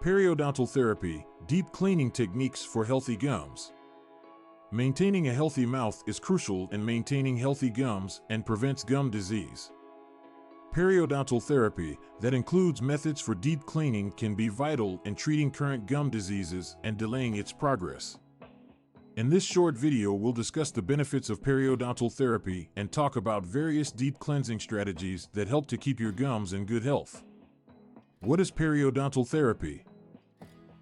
Periodontal therapy, deep cleaning techniques for healthy gums. Maintaining a healthy mouth is crucial in maintaining healthy gums and prevents gum disease. Periodontal therapy, that includes methods for deep cleaning, can be vital in treating current gum diseases and delaying its progress. In this short video, we'll discuss the benefits of periodontal therapy and talk about various deep cleansing strategies that help to keep your gums in good health. What is periodontal therapy?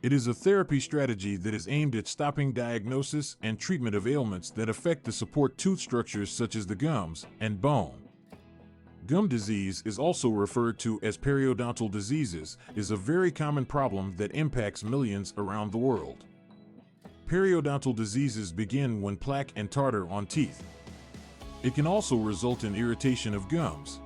It is a therapy strategy that is aimed at stopping diagnosis and treatment of ailments that affect the support tooth structures such as the gums and bone. Gum disease is also referred to as periodontal diseases, is a very common problem that impacts millions around the world. Periodontal diseases begin when plaque and tartar on teeth. It can also result in irritation of gums.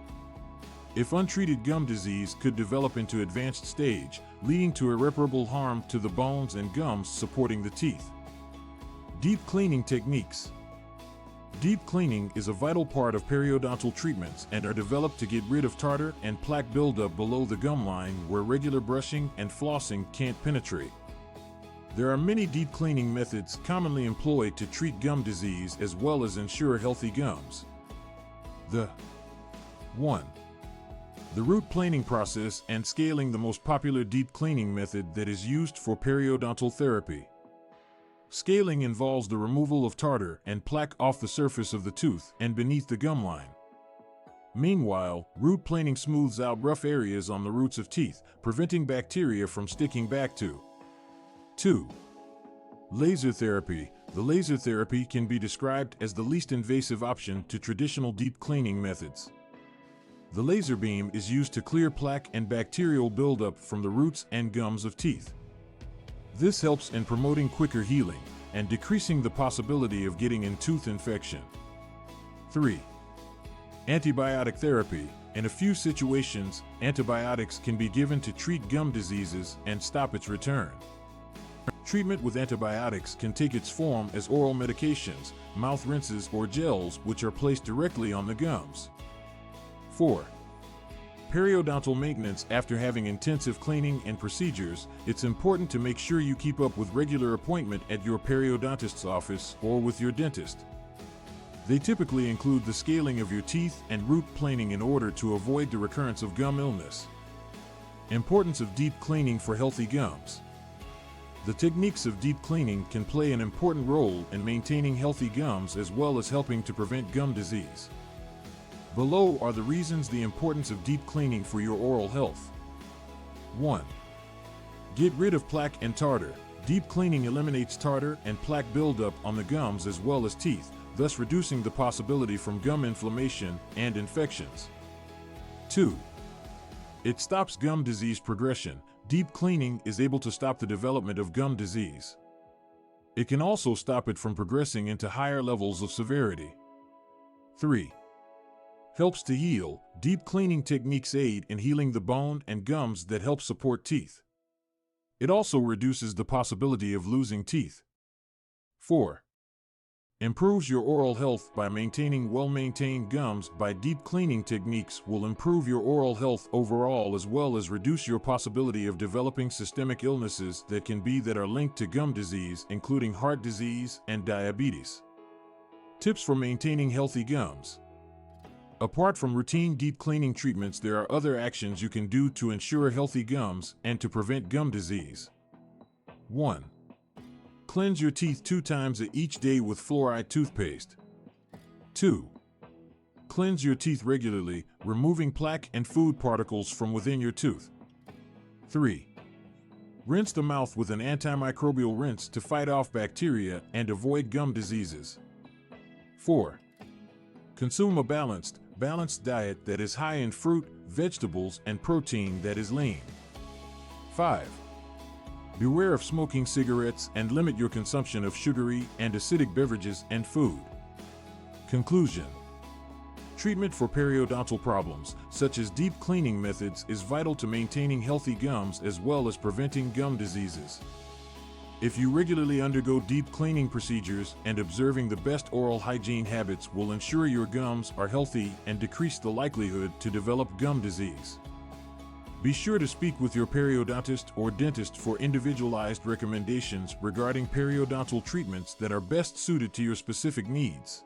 If untreated, gum disease could develop into advanced stage, leading to irreparable harm to the bones and gums supporting the teeth. Deep cleaning techniques. Deep cleaning is a vital part of periodontal treatments and are developed to get rid of tartar and plaque buildup below the gum line where regular brushing and flossing can't penetrate. There are many deep cleaning methods commonly employed to treat gum disease as well as ensure healthy gums. 1. The root planing process and scaling, the most popular deep cleaning method that is used for periodontal therapy. Scaling involves the removal of tartar and plaque off the surface of the tooth and beneath the gum line. Meanwhile, root planing smooths out rough areas on the roots of teeth, preventing bacteria from sticking back to. 2. Laser therapy. The laser therapy can be described as the least invasive option to traditional deep cleaning methods. The laser beam is used to clear plaque and bacterial buildup from the roots and gums of teeth. This helps in promoting quicker healing and decreasing the possibility of getting a tooth infection. 3. Antibiotic therapy. In a few situations, antibiotics can be given to treat gum diseases and stop its return. Treatment with antibiotics can take its form as oral medications, mouth rinses, or gels which are placed directly on the gums. 4. Periodontal maintenance. After having intensive cleaning and procedures, it's important to make sure you keep up with regular appointment at your periodontist's office or with your dentist. They typically include the scaling of your teeth and root planing in order to avoid the recurrence of gum illness. Importance of deep cleaning for healthy gums. The techniques of deep cleaning can play an important role in maintaining healthy gums as well as helping to prevent gum disease. Below are the reasons the importance of deep cleaning for your oral health. 1. Get rid of plaque and tartar. Deep cleaning eliminates tartar and plaque buildup on the gums as well as teeth, thus reducing the possibility from gum inflammation and infections. 2. It stops gum disease progression. Deep cleaning is able to stop the development of gum disease. It can also stop it from progressing into higher levels of severity. 3. Helps to heal. Deep cleaning techniques aid in healing the bone and gums that help support teeth. It also reduces the possibility of losing teeth. 4. Improves your oral health by maintaining well-maintained gums. By deep cleaning techniques will improve your oral health overall as well as reduce your possibility of developing systemic illnesses that are linked to gum disease, including heart disease and diabetes. Tips for maintaining healthy gums. Apart from routine deep cleaning treatments, there are other actions you can do to ensure healthy gums and to prevent gum disease. 1. Cleanse your teeth 2 times each day with fluoride toothpaste. 2. Cleanse your teeth regularly, removing plaque and food particles from within your tooth. 3. Rinse the mouth with an antimicrobial rinse to fight off bacteria and avoid gum diseases. 4. Consume a balanced diet that is high in fruit, vegetables, and protein that is lean. 5. Beware of smoking cigarettes and limit your consumption of sugary and acidic beverages and food. Conclusion. Treatment for periodontal problems, such as deep cleaning methods, is vital to maintaining healthy gums as well as preventing gum diseases. If you regularly undergo deep cleaning procedures and observing the best oral hygiene habits will ensure your gums are healthy and decrease the likelihood to develop gum disease. Be sure to speak with your periodontist or dentist for individualized recommendations regarding periodontal treatments that are best suited to your specific needs.